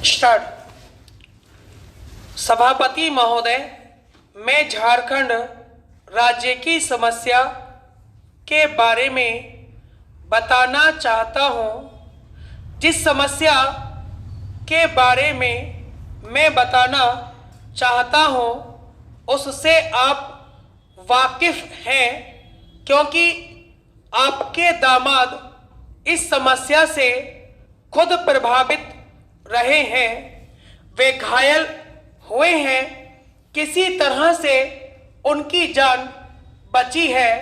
Start. सभापति महोदय, मैं झारखंड राज्य की समस्या के बारे में बताना चाहता हूं। जिस समस्या के बारे में मैं बताना चाहता हूं उससे आप वाकिफ हैं, क्योंकि आपके दामाद इस समस्या से खुद प्रभावित रहे हैं। वे घायल हुए हैं, किसी तरह से उनकी जान बची है।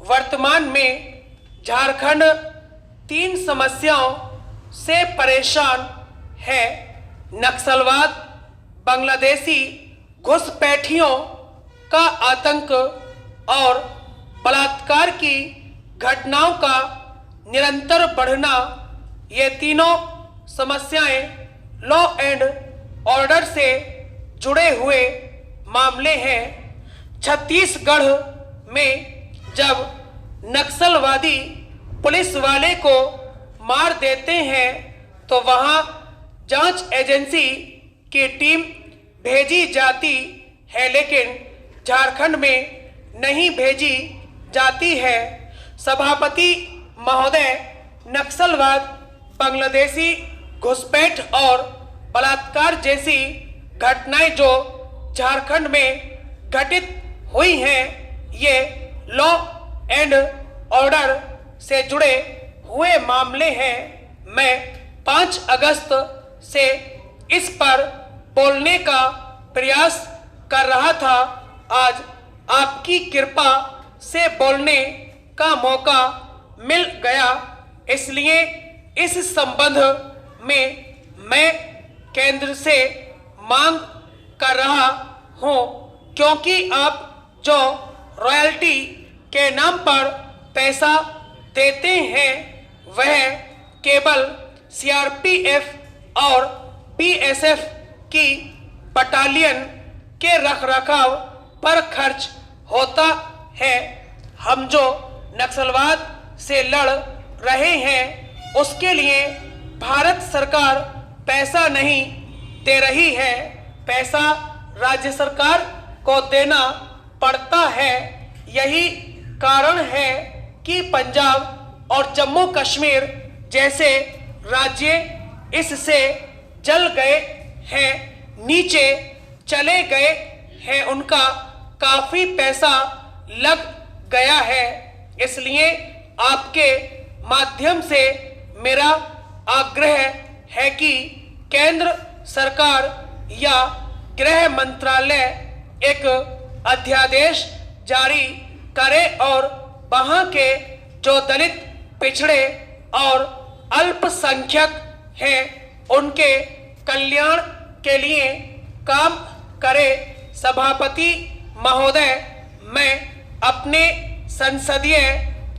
वर्तमान में झारखंड 3 समस्याओं से परेशान है: नक्सलवाद, बांग्लादेशी घुसपैठियों का आतंक और बलात्कार की घटनाओं का निरंतर बढ़ना। ये तीनों समस्याएं लॉ एंड ऑर्डर से जुड़े हुए मामले हैं। छत्तीसगढ़ में जब नक्सलवादी पुलिस वाले को मार देते हैं तो वहां जांच एजेंसी की टीम भेजी जाती है, लेकिन झारखंड में नहीं भेजी जाती है। सभापति महोदय, नक्सलवाद, बांग्लादेशी घुसपैठ और बलात्कार जैसी घटनाएं जो झारखंड में घटित हुई हैं, ये लॉ एंड ऑर्डर से जुड़े हुए मामले हैं। मैं 5 अगस्त से इस पर बोलने का प्रयास कर रहा था। आज आपकी कृपा से बोलने का मौका मिल गया, इसलिए इस संबंध में मैं केंद्र से मांग कर रहा हूं, क्योंकि आप जो रॉयल्टी के नाम पर पैसा देते हैं वह केवल सीआरपीएफ और बीएसएफ की बटालियन के रखरखाव पर खर्च होता है। हम जो नक्सलवाद से लड़ रहे हैं उसके लिए भारत सरकार पैसा नहीं दे रही है, पैसा राज्य सरकार को देना पड़ता है। यही कारण है कि पंजाब और जम्मू कश्मीर जैसे राज्य इससे जल गए हैं, नीचे चले गए हैं, उनका काफी पैसा लग गया है। इसलिए आपके माध्यम से मेरा आग्रह है कि केंद्र सरकार या गृह मंत्रालय एक अध्यादेश जारी करे और वहां के जो दलित, पिछड़े और अल्पसंख्यक हैं उनके कल्याण के लिए काम करे। सभापति महोदय, मैं अपने संसदीय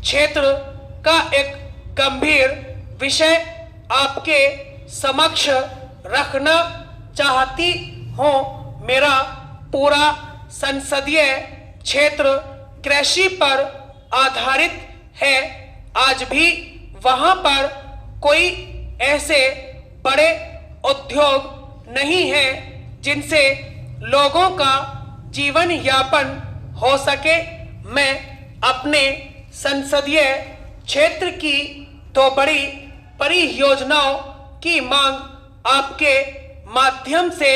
क्षेत्र का एक गंभीर विषय आपके समक्ष रखना चाहती हूँ। मेरा पूरा संसदीय क्षेत्र कृषि पर आधारित है। आज भी वहाँ पर कोई ऐसे बड़े उद्योग नहीं है जिनसे लोगों का जीवन यापन हो सके। मैं अपने संसदीय क्षेत्र की 2 बड़ी परियोजनाओं की मांग आपके माध्यम से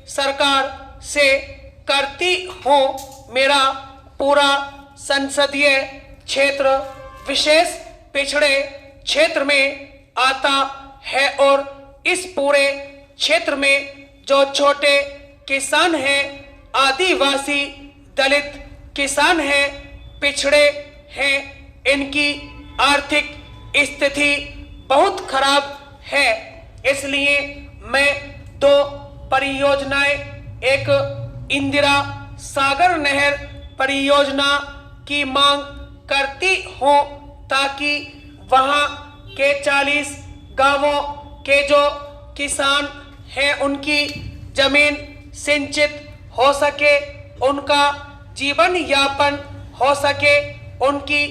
सरकार से करती हूँ। मेरा पूरा संसदीय क्षेत्र विशेष पिछड़े क्षेत्र में आता है और इस पूरे क्षेत्र में जो छोटे किसान हैं, आदिवासी, दलित किसान हैं, पिछड़े हैं, इनकी आर्थिक स्थिति बहुत खराब है। इसलिए मैं 2 परियोजनाएं, एक इंदिरा सागर नहर परियोजना की मांग करती हूँ ताकि वहाँ के 40 गांवों के जो किसान हैं उनकी जमीन सिंचित हो सके, उनका जीवन यापन हो सके, उनकी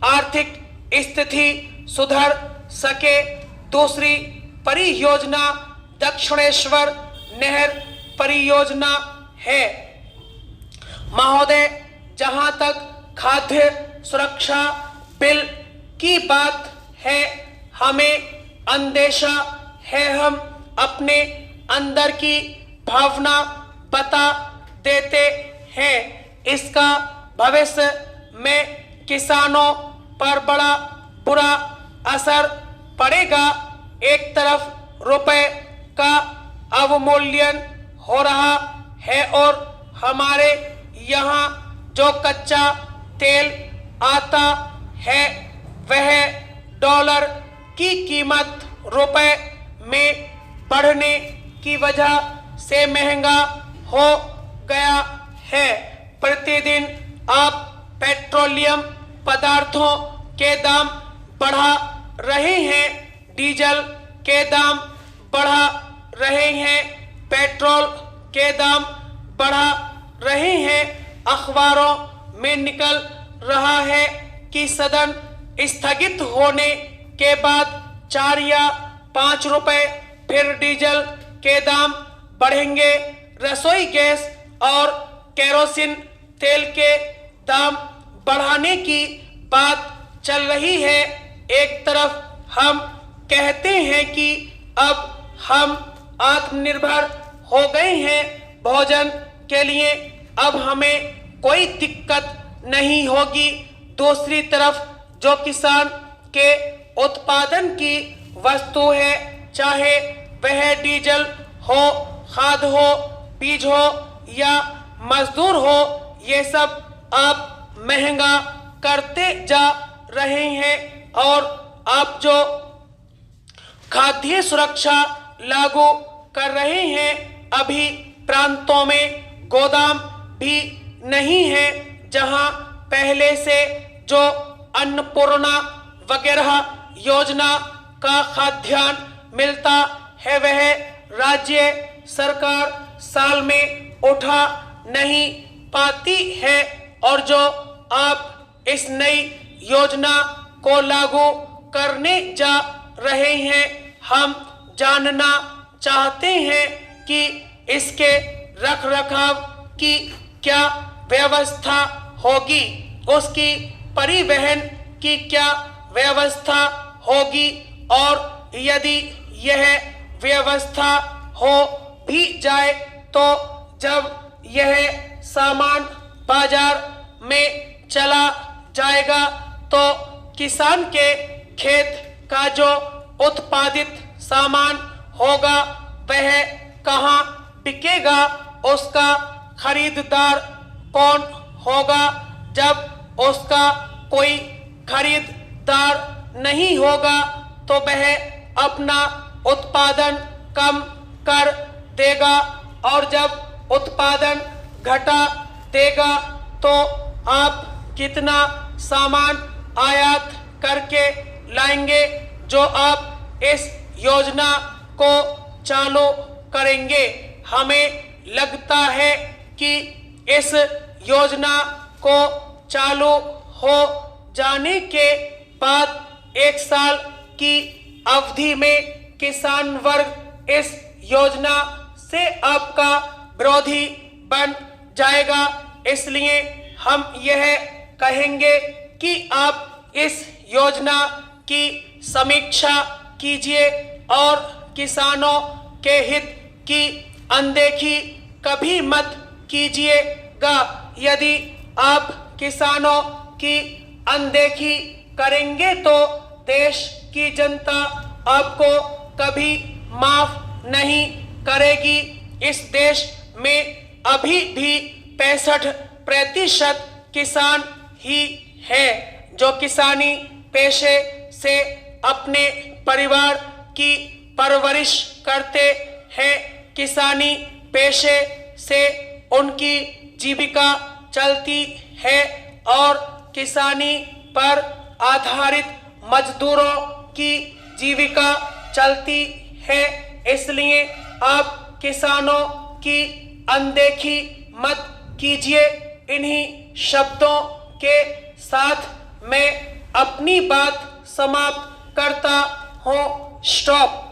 आर्थिक स्थिति सुधर सके। दूसरी परियोजना दक्षिणेश्वर नहर परियोजना है। महोदय, जहां तक खाद्य सुरक्षा बिल की बात है, हमें अंदेशा है, हम अपने अंदर की भावना बता देते हैं। इसका भविष्य में किसानों पर बड़ा बुरा असर पड़ेगा। एक तरफ रुपए का अवमूल्यन हो रहा है और हमारे यहाँ जो कच्चा तेल आता है वह डॉलर की कीमत रुपए में बढ़ने की वजह से महंगा हो गया है। प्रतिदिन आप पेट्रोलियम पदार्थों के दाम बढ़ा रहे हैं, डीजल के दाम बढ़ा रहे हैं, पेट्रोल के दाम बढ़ा रहे हैं। अखबारों में निकल रहा है कि सदन स्थगित होने के बाद 4 या 5 रुपए फिर डीजल के दाम बढ़ेंगे। रसोई गैस और केरोसिन तेल के दाम बढ़ाने की बात चल रही है। एक तरफ हम कहते हैं कि अब हम आत्मनिर्भर हो गए हैं भोजन के लिए, अब हमें कोई दिक्कत नहीं होगी। दूसरी तरफ जो किसान के उत्पादन की वस्तु है, चाहे वह डीजल हो, खाद हो, बीज हो या मजदूर हो, ये सब आप महंगा करते जा रहे हैं। और आप जो खाद्य सुरक्षा लागू कर रहे हैं, अभी प्रांतों में गोदाम भी नहीं है जहां पहले से जो अन्नपूर्णा वगैरह योजना का खाद्यान्न मिलता है वह राज्य सरकार साल में उठा नहीं पाती है। और जो आप इस नई योजना को लागू करने जा रहे हैं, हम जानना चाहते हैं कि इसके रखरखाव की क्या व्यवस्था होगी, उसकी परिवहन की क्या व्यवस्था होगी, और यदि यह व्यवस्था हो भी जाए तो जब यह सामान बाजार में चला जाएगा तो किसान के खेत का जो उत्पादित सामान होगा वह कहाँ बिकेगा, उसका खरीदार कौन होगा। जब उसका कोई खरीदार नहीं होगा तो वह अपना उत्पादन कम कर देगा, और जब उत्पादन घटा देगा तो आप कितना सामान आयात करके लाएंगे जो आप इस योजना को चालू करेंगे। हमें लगता है कि इस योजना को चालू हो जाने के बाद 1 साल की अवधि में किसान वर्ग इस योजना से आपका विरोधी बन जाएगा। इसलिए हम यह कहेंगे कि आप इस योजना की समीक्षा कीजिए और किसानों के हित की अनदेखी कभी मत कीजिएगा। यदि आप किसानों की अनदेखी करेंगे तो देश की जनता आपको कभी माफ नहीं करेगी। इस देश में अभी भी 65% किसान ही है जो किसानी पेशे से अपने परिवार की परवरिश करते हैं। किसानी पेशे से उनकी जीविका चलती है और किसानी पर आधारित मजदूरों की जीविका चलती है। इसलिए आप किसानों की अनदेखी मत कीजिए। इन्हीं शब्दों के साथ मैं अपनी बात समाप्त करता हूँ। stop